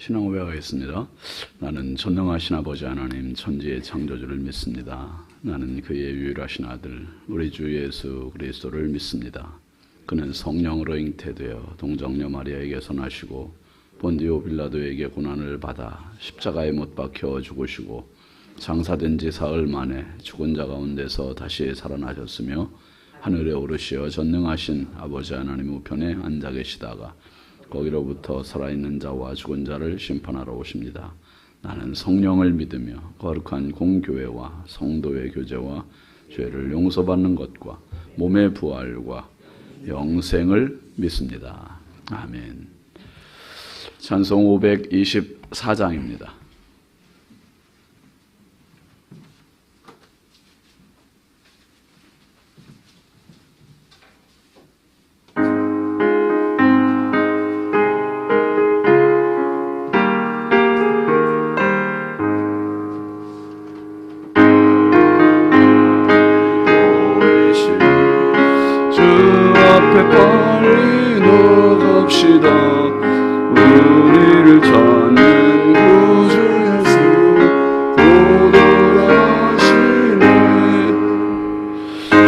신앙고백하겠습니다. 나는 전능하신 아버지 하나님 천지의 창조주를 믿습니다. 나는 그의 유일하신 아들 우리 주 예수 그리스도를 믿습니다. 그는 성령으로 잉태되어 동정녀 마리아에게서 나시고 본디오 빌라도에게 고난을 받아 십자가에 못 박혀 죽으시고 장사된 지 사흘 만에 죽은 자 가운데서 다시 살아나셨으며 하늘에 오르시어 전능하신 아버지 하나님 우편에 앉아 계시다가 거기로부터 살아있는 자와 죽은 자를 심판하러 오십니다. 나는 성령을 믿으며 거룩한 공교회와 성도의 교제와 죄를 용서받는 것과 몸의 부활과 영생을 믿습니다. 아멘. 찬송 524장입니다. 빨리 나갑시다. 우리를 찾는 구주 예수 도달하시네.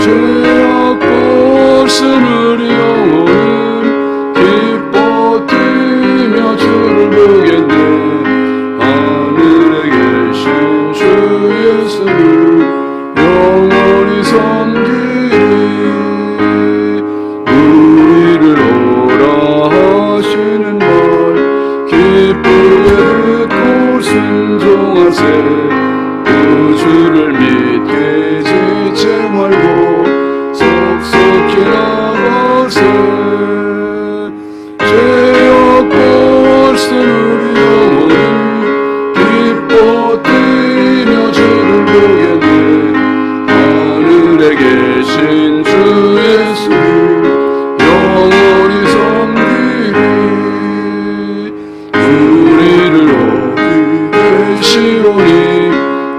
죄악 벗은 영혼은 기뻐 뛰며 주를 보겠네. 하늘에 계신 주 예수를 영원히 섬기리. 우리를 오라 하시는 말 기쁘게 듣고 순종하세. 그 주를 믿게 지체 말고 속속히 나가세. 죄악 벗은 우리 영혼은 기뻐 뛰며 주를 보겠네. 하늘에 계신 주 예수를 영원히 섬기리. 우리를 오기 계시오니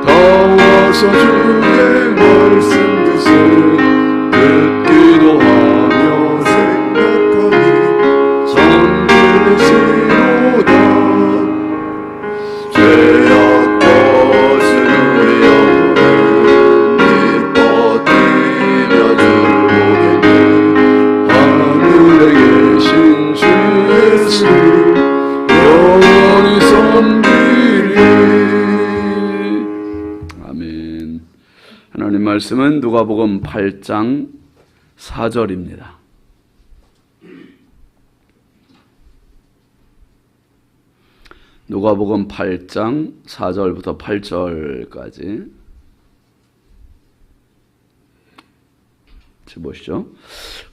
다 와서 주의 말씀 듣세. 듣기도 하며 생각하니 섬기시로다. 죄악 벗은 우리 영혼은 기뻐 뛰며 주를 보겠네. 하늘에 계신 주 예수 영원히 섬기리. 아멘. 하나님 말씀은 누가복음 8장 4절입니다. 누가복음 8장 4절부터 8절까지 보시죠.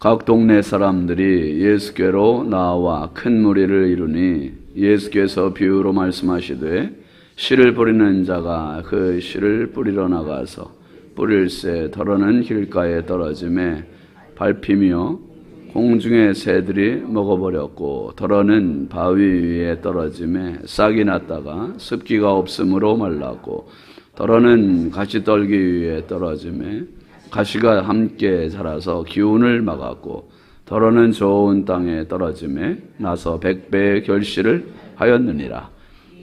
각 동네 사람들이 예수께로 나와 큰 무리를 이루니 예수께서 비유로 말씀하시되 씨를 뿌리는 자가 그 씨를 뿌리러 나가서 뿌릴새 더러는 길가에 떨어짐에 밟히며 공중의 새들이 먹어버렸고 더러는 바위 위에 떨어짐에 싹이 났다가 습기가 없으므로 말랐고 더러는 가시떨기 위에 떨어짐에 가시가 함께 자라서 기운을 막았고 더러는 좋은 땅에 떨어짐에 나서 100배의 결실을 하였느니라.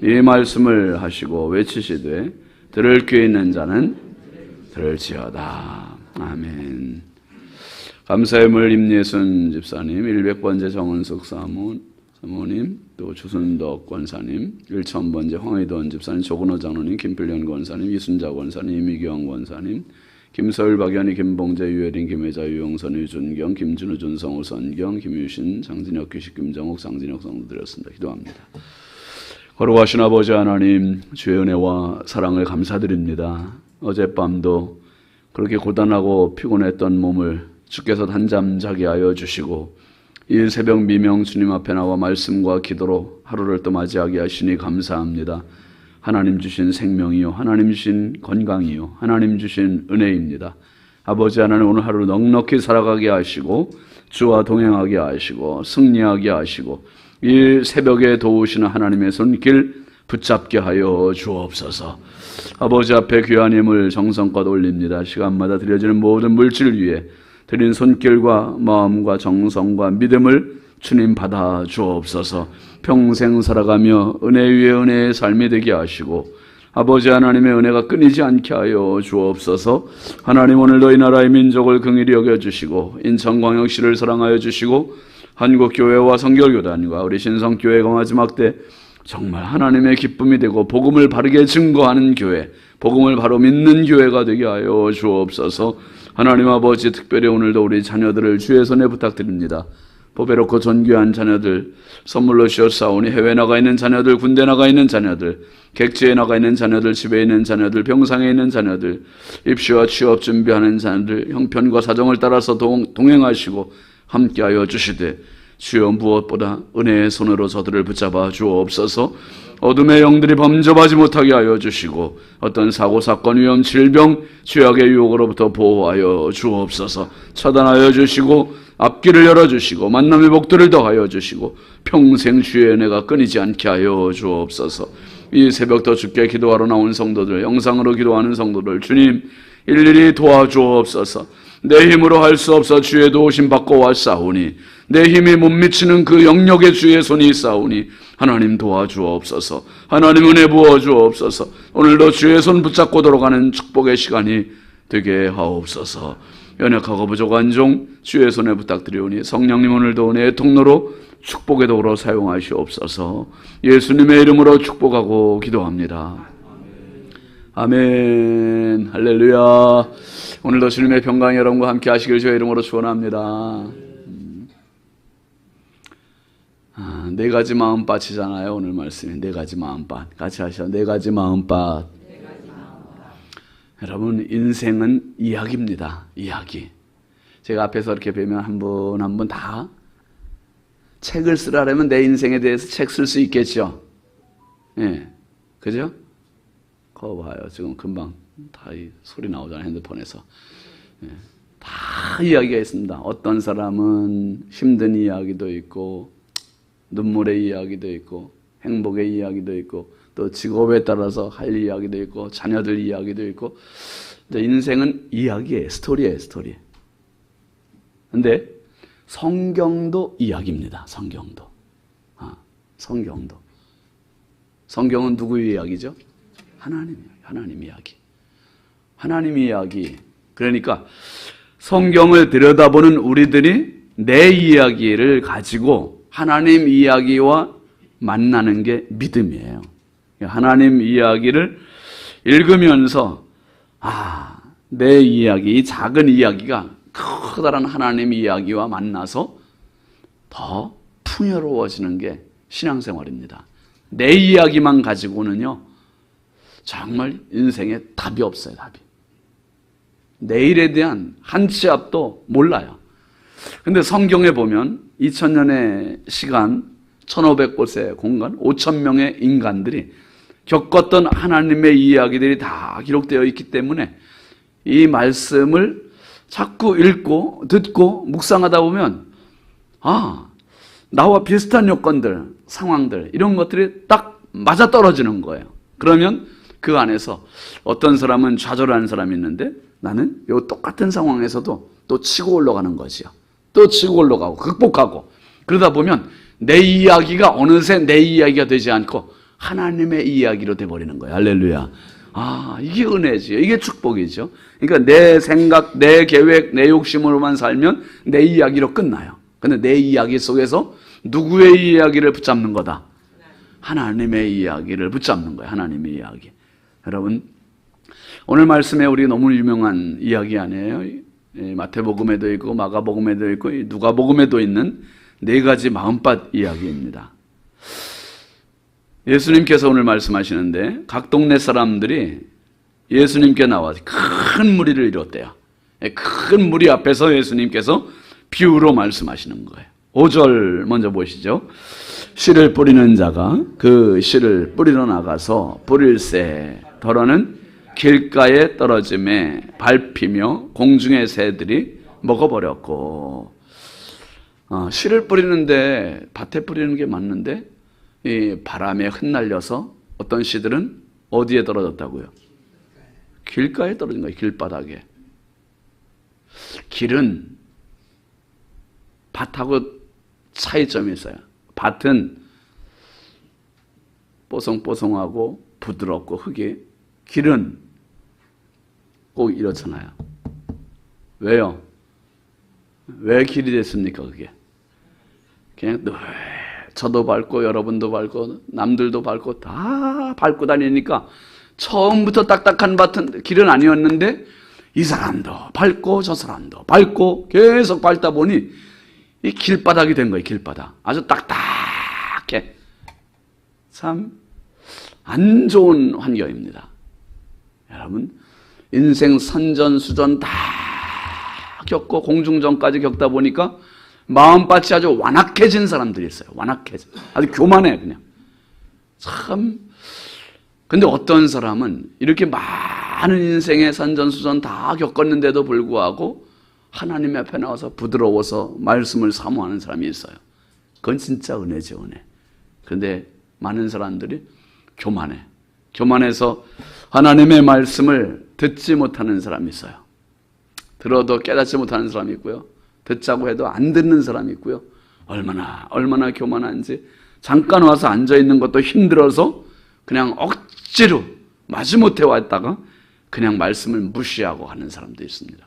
이 말씀을 하시고 외치시되 들을 귀 있는 자는 들을지어다. 아멘. 감사의 물 임예순 집사님, 100번째 정은석 사모님, 또 주순덕 권사님, 1000번째 황의돈 집사님, 조근호 장로님, 김필련 권사님, 이순자 권사님, 이미경 권사님, 김서율, 박연희, 김봉재, 유혜린, 김혜자, 유영선, 유준경, 김준우, 준성우, 선경, 김유신, 장진혁, 규식, 김정욱, 장진혁 성도 드렸습니다. 기도합니다. 거룩하신 아버지 하나님, 주의 은혜와 사랑을 감사드립니다. 어젯밤도 그렇게 고단하고 피곤했던 몸을 주께서 단잠 자게 하여 주시고 이 새벽 미명 주님 앞에 나와 말씀과 기도로 하루를 또 맞이하게 하시니 감사합니다. 하나님 주신 생명이요, 하나님 주신 건강이요, 하나님 주신 은혜입니다. 아버지 하나님, 오늘 하루 넉넉히 살아가게 하시고 주와 동행하게 하시고 승리하게 하시고 이 새벽에 도우시는 하나님의 손길 붙잡게 하여 주옵소서. 아버지 앞에 귀한 힘을 정성껏 올립니다. 시간마다 드려지는 모든 물질 위에 드린 손길과 마음과 정성과 믿음을 주님 받아 주옵소서. 평생 살아가며 은혜 위에 은혜의 삶이 되게 하시고 아버지 하나님의 은혜가 끊이지 않게 하여 주옵소서. 하나님 오늘도 이 나라의 민족을 긍휼히 여겨주시고 인천광역시를 사랑하여 주시고 한국교회와 성결교단과 우리 신성교회가 마지막 때 정말 하나님의 기쁨이 되고 복음을 바르게 증거하는 교회, 복음을 바로 믿는 교회가 되게 하여 주옵소서. 하나님 아버지 특별히 오늘도 우리 자녀들을 주의 손에 부탁드립니다. 보배롭고 존귀한 자녀들 선물로 주셨사오니 해외 나가 있는 자녀들, 군대 나가 있는 자녀들, 객지에 나가 있는 자녀들, 집에 있는 자녀들, 병상에 있는 자녀들, 입시와 취업 준비하는 자녀들 형편과 사정을 따라서 동행하시고 함께하여 주시되 주여 무엇보다 은혜의 손으로 저들을 붙잡아 주옵소서. 어둠의 영들이 범접하지 못하게 하여 주시고 어떤 사고, 사건, 위험, 질병, 죄악의 유혹으로부터 보호하여 주옵소서. 차단하여 주시고 앞길을 열어주시고 만남의 복들을 더하여 주시고 평생 주의 은혜가 끊이지 않게 하여 주옵소서. 이 새벽도 주께 기도하러 나온 성도들, 영상으로 기도하는 성도들 주님 일일이 도와주옵소서. 내 힘으로 할 수 없어 주의 도우심 받고 왔사오니 내 힘이 못 미치는 그 영역에 주의 손이 있사오니 하나님 도와주옵소서. 하나님 은혜 부어주옵소서. 오늘도 주의 손 붙잡고 돌아가는 축복의 시간이 되게 하옵소서. 연약하고 부족한 종 주의 손에 부탁드리오니 성령님 오늘도 은혜의 통로로 축복의 도구로 사용하시옵소서. 예수님의 이름으로 축복하고 기도합니다. 아멘. 할렐루야. 오늘도 주님의 평강이 여러분과 함께 하시길 주의 이름으로 축원합니다. 네 가지 마음밭이잖아요. 오늘 말씀이 네 가지 마음밭. 같이 하시죠. 네 가지 마음밭. 여러분 인생은 이야기입니다. 이야기. 제가 앞에서 이렇게 뵈면 한 분 한 분 다 책을 쓰라면 내 인생에 대해서 책 쓸 수 있겠죠. 예, 그죠? 그거 봐요. 지금 금방 다 이 소리 나오잖아요. 핸드폰에서. 예, 다 이야기가 있습니다. 어떤 사람은 힘든 이야기도 있고 눈물의 이야기도 있고 행복의 이야기도 있고 또 직업에 따라서 할 이야기도 있고 자녀들 이야기도 있고 인생은 이야기예요. 스토리예요. 스토리. 근데 성경도 이야기입니다. 성경도. 성경도. 성경은 누구의 이야기죠? 하나님 이야기. 하나님 이야기. 그러니까 성경을 들여다보는 우리들이 내 이야기를 가지고 하나님 이야기와 만나는 게 믿음이에요. 하나님 이야기를 읽으면서 내 이야기, 이 작은 이야기가 커다란 하나님 이야기와 만나서 더 풍요로워지는 게 신앙생활입니다. 내 이야기만 가지고는요 정말 인생에 답이 없어요. 답이. 내일에 대한 한 치 앞도 몰라요. 근데 성경에 보면 2000년의 시간, 1500곳의 공간, 5000명의 인간들이 겪었던 하나님의 이야기들이 다 기록되어 있기 때문에 이 말씀을 자꾸 읽고 듣고 묵상하다 보면 나와 비슷한 요건들, 상황들 이런 것들이 딱 맞아떨어지는 거예요. 그러면 그 안에서 어떤 사람은 좌절하는 사람이 있는데 나는 이 똑같은 상황에서도 또 치고 올라가는 거지요. 또 치고 올라가고 극복하고 그러다 보면 내 이야기가 어느새 내 이야기가 되지 않고 하나님의 이야기로 돼버리는 거예요. 할렐루야. 이게 은혜지요. 이게 축복이죠. 그러니까 내 생각, 내 계획, 내 욕심으로만 살면 내 이야기로 끝나요. 근데 내 이야기 속에서 누구의 이야기를 붙잡는 거다? 하나님의 이야기를 붙잡는 거예요. 하나님의 이야기. 여러분 오늘 말씀에 우리 너무 유명한 이야기 아니에요? 마태복음에도 있고 마가복음에도 있고 누가복음에도 있는 네 가지 마음밭 이야기입니다. 예수님께서 오늘 말씀하시는데 각 동네 사람들이 예수님께 나와서 큰 무리를 이뤘대요. 큰 무리 앞에서 예수님께서 비유로 말씀하시는 거예요. 5절 먼저 보시죠. 씨를 뿌리는 자가 그 씨를 뿌리러 나가서 뿌릴새 더러는 길가에 떨어짐에 밟히며 공중의 새들이 먹어버렸고 씨를 뿌리는데 밭에 뿌리는 게 맞는데 이 바람에 흩날려서 어떤 씨들은 어디에 떨어졌다고요? 길가에 떨어진 거예요. 길바닥에. 길은 밭하고 차이점이 있어요. 밭은 뽀송뽀송하고 부드럽고 흙이, 길은 꼭 이렇잖아요. 왜요? 왜 길이 됐습니까? 그게 그냥 저도 밟고 여러분도 밟고 남들도 밟고 다 밟고 다니니까 처음부터 딱딱한 밭은 길은 아니었는데 이 사람도 밟고 저 사람도 밟고 계속 밟다 보니 이 길바닥이 된 거예요. 길바닥. 아주 딱딱해. 참 안 좋은 환경입니다. 여러분, 인생 선전수전 다 겪고 공중전까지 겪다 보니까 마음밭이 아주 완악해진 사람들이 있어요. 완악해져. 아주 교만해 그냥. 참. 근데 어떤 사람은 이렇게 많은 인생의 선전수전 다 겪었는데도 불구하고 하나님 앞에 나와서 부드러워서 말씀을 사모하는 사람이 있어요. 그건 진짜 은혜죠, 은혜. 그런데 많은 사람들이 교만해. 교만해서 하나님의 말씀을 듣지 못하는 사람이 있어요. 들어도 깨닫지 못하는 사람이 있고요. 듣자고 해도 안 듣는 사람이 있고요. 얼마나 교만한지 잠깐 와서 앉아있는 것도 힘들어서 그냥 억지로 마지못해 왔다가 그냥 말씀을 무시하고 하는 사람도 있습니다.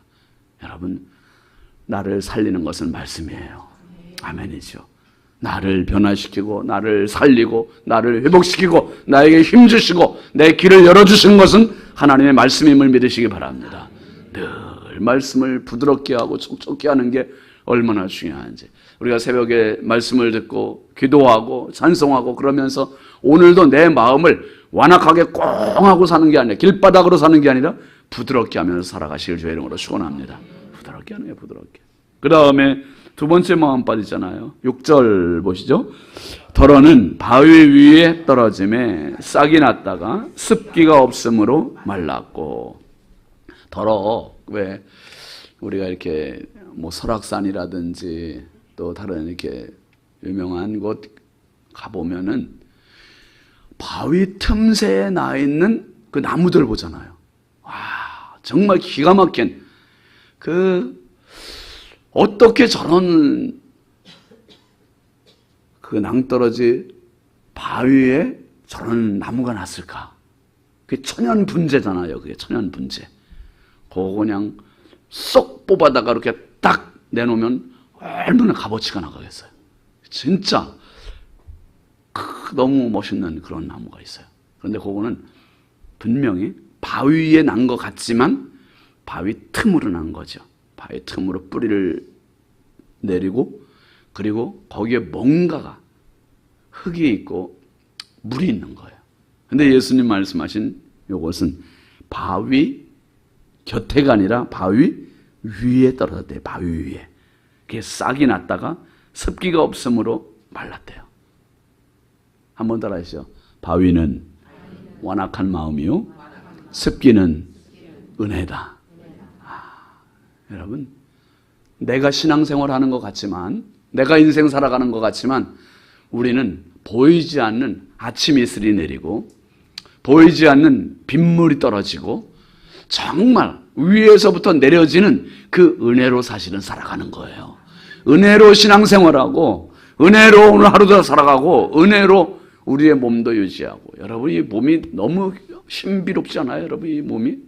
여러분, 나를 살리는 것은 말씀이에요. 아멘이죠. 나를 변화시키고 나를 살리고 나를 회복시키고 나에게 힘주시고 내 길을 열어주신 것은 하나님의 말씀임을 믿으시기 바랍니다. 늘 말씀을 부드럽게 하고 촉촉히 하는 게 얼마나 중요한지. 우리가 새벽에 말씀을 듣고 기도하고 찬송하고 그러면서 오늘도 내 마음을 완악하게 꽁 하고 사는 게 아니라 길바닥으로 사는 게 아니라 부드럽게 하면서 살아가시길 주의 이름으로 축원합니다. 부드럽게 하는 게 부드럽게. 그 다음에 두 번째 마음밭 있잖아요. 6절 보시죠. 더러는 바위 위에 떨어짐에 싹이 났다가 습기가 없으므로 말랐고. 더러, 왜 우리가 이렇게 뭐 설악산이라든지 또 다른 이렇게 유명한 곳 가보면은 바위 틈새에 나 있는 그 나무들 보잖아요. 와, 정말 기가 막힌 어떻게 저런 그 낭떠러지 바위에 저런 나무가 났을까? 그게 천연 분재잖아요. 그게 천연 분재. 그거 그냥 쏙 뽑아다가 이렇게 딱 내놓으면 얼마나 값어치가 나가겠어요. 진짜 너무 멋있는 그런 나무가 있어요. 그런데 그거는 분명히 바위에 난 것 같지만 바위 틈으로 난 거죠. 바위 틈으로 뿌리를 내리고 그리고 거기에 뭔가가 흙이 있고 물이 있는 거예요. 근데 예수님 말씀하신 이것은 바위 곁에가 아니라 바위 위에 떨어졌대요. 바위 위에. 그게 싹이 났다가 습기가 없으므로 말랐대요. 한번 따라 하시죠. 바위는 완악한 마음이요 습기는 은혜다. 여러분, 내가 신앙생활하는 것 같지만 내가 인생 살아가는 것 같지만 우리는 보이지 않는 아침 이슬이 내리고 보이지 않는 빗물이 떨어지고 정말 위에서부터 내려지는 그 은혜로 사실은 살아가는 거예요. 은혜로 신앙생활하고 은혜로 오늘 하루도 살아가고 은혜로 우리의 몸도 유지하고. 여러분, 이 몸이 너무 신비롭지 않아요? 여러분, 이 몸이?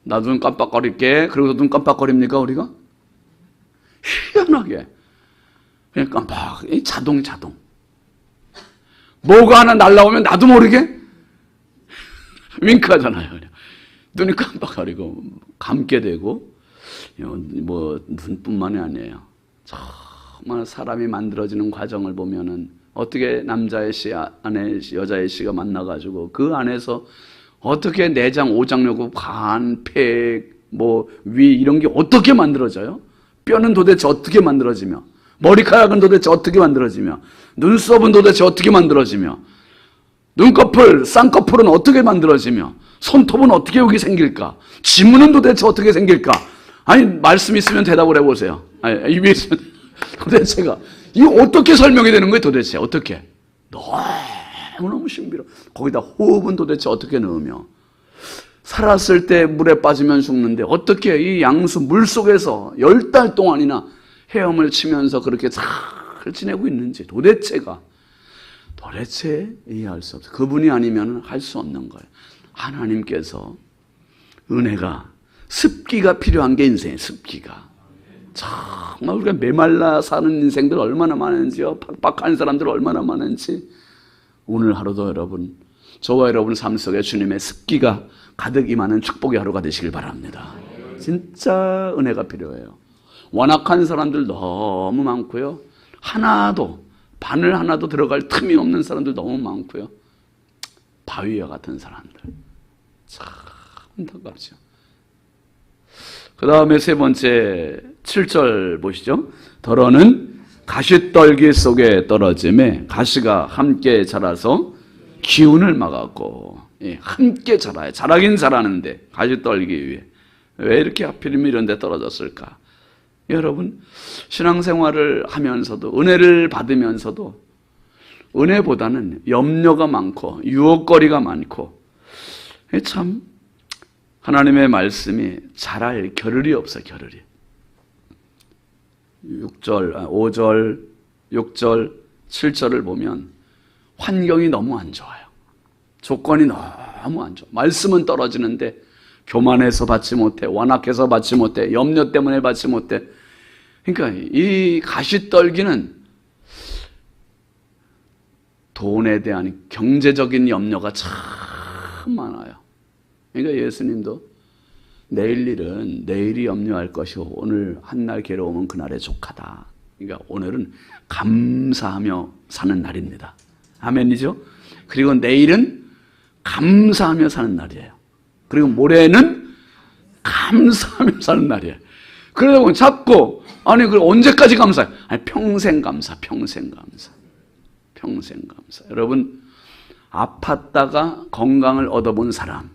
나 눈 깜빡거릴게. 그리고 눈 깜빡거립니까, 우리가? 희한하게. 그냥 깜빡. 자동. 뭐가 하나 날라오면 나도 모르게 윙크하잖아요. 그냥. 눈이 깜빡거리고, 감게 되고, 뭐, 눈뿐만이 아니에요. 정말 사람이 만들어지는 과정을 보면은 어떻게 남자의 씨 안에 여자의 씨가 만나가지고 그 안에서 어떻게 내장, 오장육부, 간, 폐, 뭐 위 이런 게 어떻게 만들어져요? 뼈는 도대체 어떻게 만들어지며, 머리카락은 도대체 어떻게 만들어지며, 눈썹은 도대체 어떻게 만들어지며, 눈꺼풀, 쌍꺼풀은 어떻게 만들어지며, 손톱은 어떻게 여기 생길까? 지문은 도대체 어떻게 생길까? 아니, 말씀 있으면 대답을 해보세요. 아니, 입에 있으면 도대체가 이거 어떻게 설명이 되는 거예요? 도대체 어떻게? 너무너무 신비로워. 거기다 호흡은 도대체 어떻게 넣으며, 살았을 때 물에 빠지면 죽는데 어떻게 이 양수 물 속에서 10달 동안이나 헤엄을 치면서 그렇게 잘 지내고 있는지 도대체 이해할 수 없어요. 그분이 아니면 할 수 없는 거예요. 하나님께서 은혜가, 습기가 필요한 게 인생이에요. 습기가. 정말 우리가 메말라 사는 인생들 얼마나 많은지요. 팍팍한 사람들 얼마나 많은지. 오늘 하루도 여러분, 저와 여러분 삶 속에 주님의 습기가 가득 임하는 축복의 하루가 되시길 바랍니다. 진짜 은혜가 필요해요. 완악한 사람들 너무 많고요. 바늘 하나도 들어갈 틈이 없는 사람들 너무 많고요. 바위와 같은 사람들. 참 안타깝죠. 그 다음에 세 번째 7절 보시죠. 더러는 가시떨기 속에 떨어짐에 가시가 함께 자라서 기운을 막았고, 함께 자라요. 자라긴 자라는데 가시떨기 위에 왜 이렇게 하필이면 이런 데 떨어졌을까? 여러분, 신앙생활을 하면서도, 은혜를 받으면서도 은혜보다는 염려가 많고 유혹거리가 많고, 참 하나님의 말씀이 자랄 겨를이 없어요. 겨를이. 5절, 6절, 7절을 보면 환경이 너무 안 좋아요. 조건이 너무 안 좋아. 말씀은 떨어지는데 교만해서 받지 못해, 완악해서 받지 못해, 염려 때문에 받지 못해. 그러니까 이 가시떨기는 돈에 대한 경제적인 염려가 참 많아요. 그러니까 예수님도 내일 일은 내일이 염려할 것이고 오늘 한날 괴로우면 그날의 족하다. 그러니까 오늘은 감사하며 사는 날입니다. 아멘이죠? 그리고 내일은 감사하며 사는 날이에요. 그리고 모레는 감사하며 사는 날이에요. 그러다 보면 자꾸 그럼 언제까지 감사해? 평생 감사, 평생 감사, 평생 감사. 여러분, 아팠다가 건강을 얻어본 사람,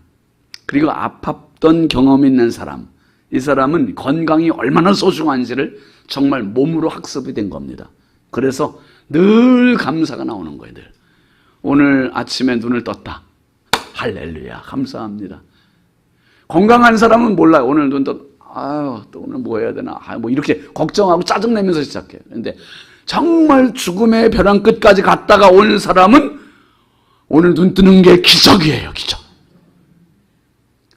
그리고 아팠던 경험이 있는 사람, 이 사람은 건강이 얼마나 소중한지를 정말 몸으로 학습이 된 겁니다. 그래서 늘 감사가 나오는 거예요. 늘. 오늘 아침에 눈을 떴다. 할렐루야, 감사합니다. 건강한 사람은 몰라요. 오늘 눈 떴다. 또 오늘 뭐 해야 되나. 이렇게 걱정하고 짜증내면서 시작해요. 그런데 정말 죽음의 벼랑 끝까지 갔다가 온 사람은 오늘 눈 뜨는 게 기적이에요. 기적.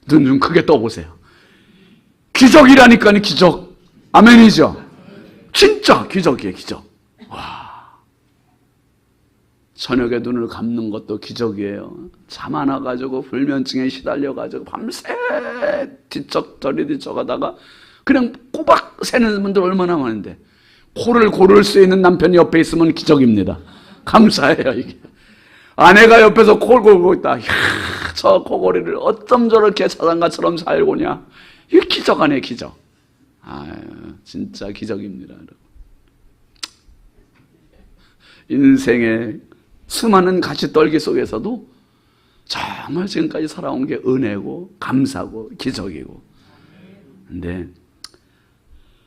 눈 좀 크게 떠보세요. 기적이라니까요. 기적. 아멘이죠. 진짜 기적이에요. 기적. 와. 저녁에 눈을 감는 것도 기적이에요. 잠 안 와가지고 불면증에 시달려가지고 밤새 뒤척저리 뒤척하다가 그냥 꼬박 새는 분들 얼마나 많은데, 코를 고를 수 있는 남편이 옆에 있으면 기적입니다. 감사해요. 이게 아내가 옆에서 코를 골고 있다. 이야, 저 코골이를 어쩜 저렇게 사장가처럼 살고냐. 이게 기적 아니에요. 기적. 진짜 기적입니다. 여러분. 인생의 수많은 가시떨기 속에서도 정말 지금까지 살아온 게 은혜고 감사고 기적이고. 근데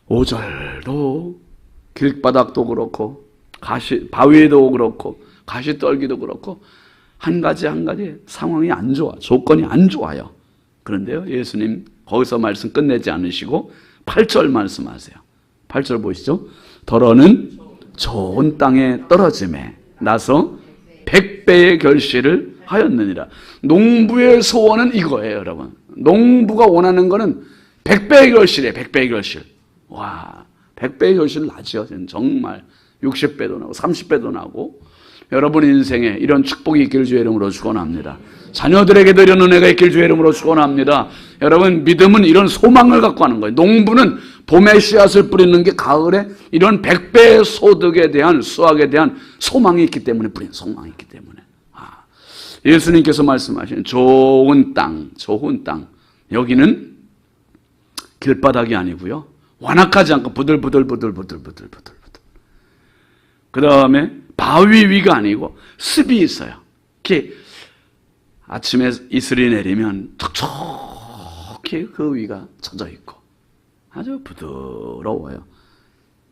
5절도 길바닥도 그렇고 바위도 그렇고 가시떨기도 그렇고 한 가지 상황이 안 좋아. 조건이 안 좋아요. 그런데요, 예수님 거기서 말씀 끝내지 않으시고 8절 말씀하세요. 8절 보시죠. 더러는 좋은 땅에 떨어짐에 나서 100배의 결실을 하였느니라. 농부의 소원은 이거예요, 여러분. 농부가 원하는 거는 100배의 결실이에요. 100배의 결실. 와, 100배의 결실 나죠. 정말 60배도 나고 30배도 나고. 여러분 인생에 이런 축복이 있길 주의 이름으로 축원합니다. 자녀들에게도 이런 은혜가 있길 주의 이름으로 축원합니다. 여러분, 믿음은 이런 소망을 갖고 하는 거예요. 농부는 봄에 씨앗을 뿌리는 게 가을에 이런 100배의 소득에 대한, 수확에 대한 소망이 있기 때문에 뿌린 소망이 있기 때문에. 예수님께서 말씀하시는 좋은 땅, 좋은 땅. 여기는 길바닥이 아니고요, 완악하지 않고 부들부들부들부들부들부들. 그 다음에 바위 위가 아니고 습이 있어요. 이렇게 아침에 이슬이 내리면 촉촉히 그 위가 젖어 있고 아주 부드러워요.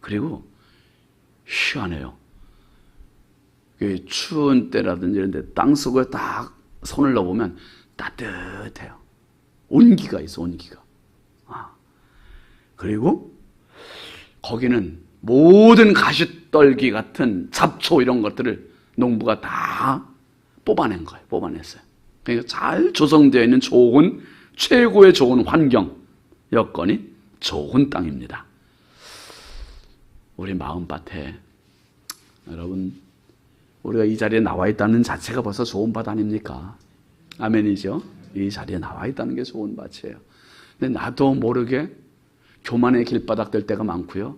그리고 시원해요. 추운 때라든지 이런 데 땅속에 딱 손을 넣어보면 따뜻해요. 온기가 있어, 온기가. 그리고 거기는 모든 가시떨기 같은 잡초 이런 것들을 농부가 다 뽑아낸 거예요. 뽑아냈어요. 그러니까 잘 조성되어 있는 좋은, 최고의 좋은 환경, 여건이 좋은 땅입니다. 우리 마음밭에 여러분, 우리가 이 자리에 나와 있다는 자체가 벌써 좋은 밭 아닙니까? 아멘이죠? 이 자리에 나와 있다는 게 좋은 밭이에요. 근데 나도 모르게 교만의 길바닥 될 때가 많고요.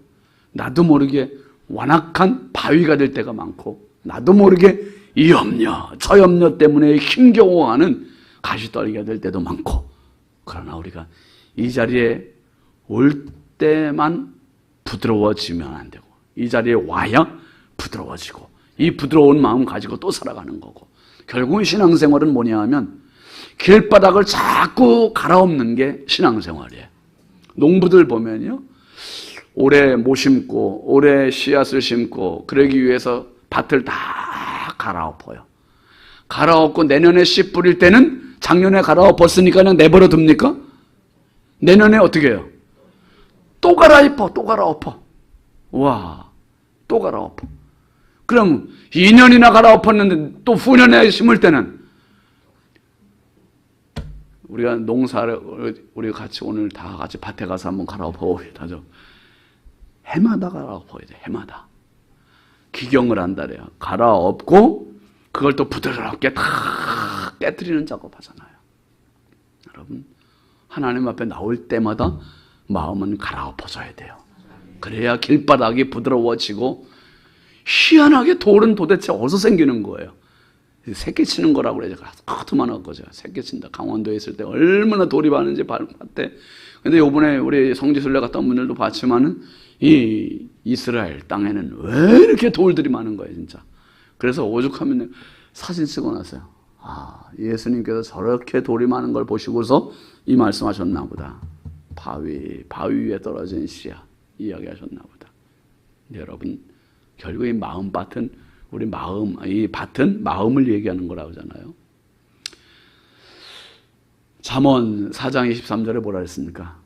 나도 모르게 완악한 바위가 될 때가 많고, 나도 모르게 이 염려, 저 염려 때문에 힘겨워하는 가시떨기가 될 때도 많고, 그러나 우리가 이 자리에 올 때만 부드러워지면 안 되고, 이 자리에 와야 부드러워지고, 이 부드러운 마음 가지고 또 살아가는 거고, 결국은 신앙생활은 뭐냐 하면 길바닥을 자꾸 갈아엎는 게 신앙생활이에요. 농부들 보면요, 올해 못 심고 올해 씨앗을 심고 그러기 위해서 밭을 다 갈아엎어요. 갈아엎고 내년에 씨 뿌릴 때는 작년에 갈아엎었으니까 그냥 내버려 둡니까? 내년에 어떻게 해요? 또 갈아엎어, 또 갈아엎어. 와, 또 갈아엎어. 그럼 2년이나 갈아엎었는데 또 후년에 심을 때는, 우리가 농사를, 우리 같이 오늘 다 같이 밭에 가서 한번 갈아엎어보자죠. 해마다 갈아엎어야 돼, 해마다. 기경을 한다래요. 갈아엎고 그걸 또 부드럽게 다 깨뜨리는 작업하잖아요. 여러분, 하나님 앞에 나올 때마다 마음은 갈아엎어져야 돼요. 그래야 길바닥이 부드러워지고, 희한하게 돌은 도대체 어디서 생기는 거예요? 새끼 치는 거라고 그래요. 커트만한 거죠. 새끼 친다. 강원도에 있을 때 얼마나 돌이 많은지 봤대. 근데 요번에 우리 성지순례 갔다 온 분들도 봤지만은, 이 이스라엘 땅에는 왜 이렇게 돌들이 많은 거예요, 진짜. 그래서 오죽하면 사진 찍어 놨어요. 아, 예수님께서 저렇게 돌이 많은 걸 보시고서 이 말씀하셨나 보다. 바위 위에 떨어진 씨앗 이야기하셨나 보다. 여러분, 결국 이 마음밭은, 우리 마음, 이 밭은 마음을 얘기하는 거라고 하잖아요. 잠언 4장 23절에 뭐라 했습니까?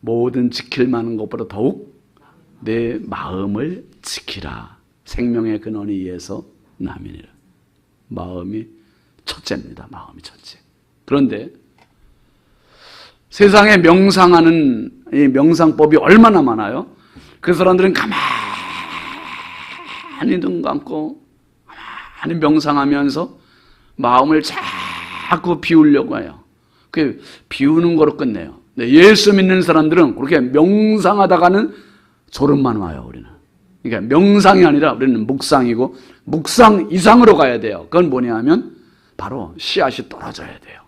모든 지킬 만한 것보다 더욱 내 마음을 지키라. 생명의 근원이 이에서 남이니라. 마음이 첫째입니다. 마음이 첫째. 그런데 세상에 명상하는 이 명상법이 얼마나 많아요? 그 사람들은 가만히 눈 감고 가만히 명상하면서 마음을 자꾸 비우려고 해요. 그 비우는 거로 끝내요. 예수 믿는 사람들은 그렇게 명상하다가는 졸음만 와요, 우리는. 그러니까 명상이 아니라 우리는 묵상이고, 묵상 이상으로 가야 돼요. 그건 뭐냐 하면 바로 씨앗이 떨어져야 돼요.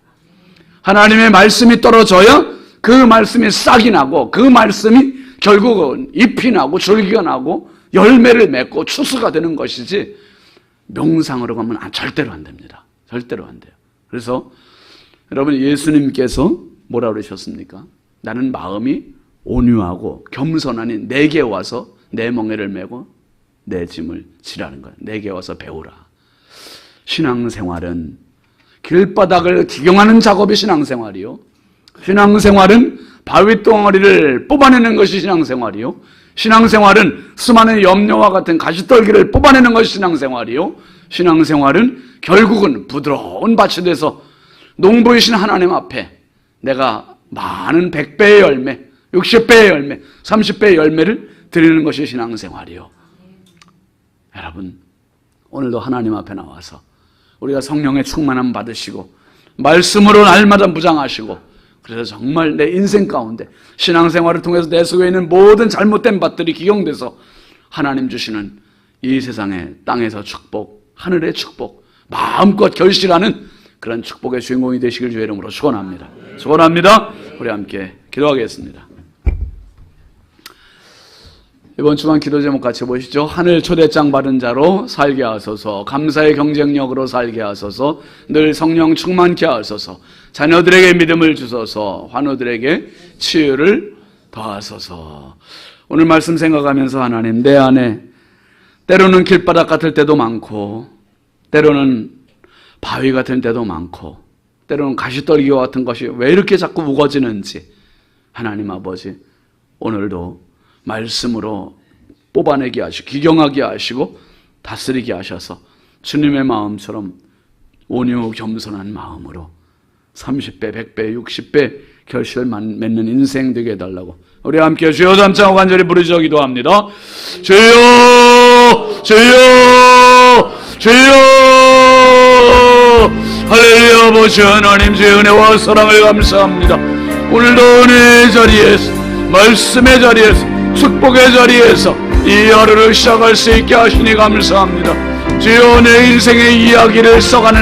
하나님의 말씀이 떨어져야 그 말씀이 싹이 나고, 그 말씀이 결국은 잎이 나고 줄기가 나고 열매를 맺고 추수가 되는 것이지, 명상으로 가면 절대로 안 됩니다. 절대로 안 돼요. 그래서 여러분, 예수님께서 뭐라 그러셨습니까? 나는 마음이 온유하고 겸손하니 내게 와서 내 멍에를 메고 내 짐을 지라는 거예요. 내게 와서 배우라. 신앙생활은 길바닥을 기경하는 작업이 신앙생활이요. 신앙생활은 바위덩어리를 뽑아내는 것이 신앙생활이요. 신앙생활은 수많은 염려와 같은 가시떨기를 뽑아내는 것이 신앙생활이요. 신앙생활은 결국은 부드러운 밭이 돼서 농부이신 하나님 앞에 내가 많은 100배의 열매, 60배의 열매, 30배의 열매를 드리는 것이 신앙생활이요. 여러분, 오늘도 하나님 앞에 나와서 우리가 성령의 충만함 받으시고 말씀으로 날마다 무장하시고, 그래서 정말 내 인생 가운데 신앙생활을 통해서 내 속에 있는 모든 잘못된 밭들이 기용돼서 하나님 주시는 이 세상의 땅에서 축복, 하늘의 축복, 마음껏 결실하는 그런 축복의 주인공이 되시길 주의 이름으로 축원합니다. 축원합니다. 우리 함께 기도하겠습니다. 이번 주간 기도 제목 같이 보시죠. 하늘 초대장 받은 자로 살게 하소서. 감사의 경쟁력으로 살게 하소서. 늘 성령 충만케 하소서. 자녀들에게 믿음을 주소서. 환우들에게 치유를 더하소서. 오늘 말씀 생각하면서 하나님, 내 안에 때로는 길바닥 같을 때도 많고, 때로는 바위 같은 때도 많고, 때로는 가시떨기와 같은 것이 왜 이렇게 자꾸 우거지는지, 하나님 아버지, 오늘도 말씀으로 뽑아내게 하시고 기경하게 하시고 다스리게 하셔서 주님의 마음처럼 온유 겸손한 마음으로 30배, 100배, 60배 결실을 맺는 인생 되게 해달라고 우리 함께 주여 잠자고 간절히 부르짖어 기도합니다. 주여 주여 주여 할렐루야. 아버지 하나님 주의 은혜와 사랑을 감사합니다. 오늘도 은혜의 자리에서 말씀의 자리에서 축복의 자리에서 이 하루를 시작할 수 있게 하시니 감사합니다. 주여 내 인생의 이야기를 써가는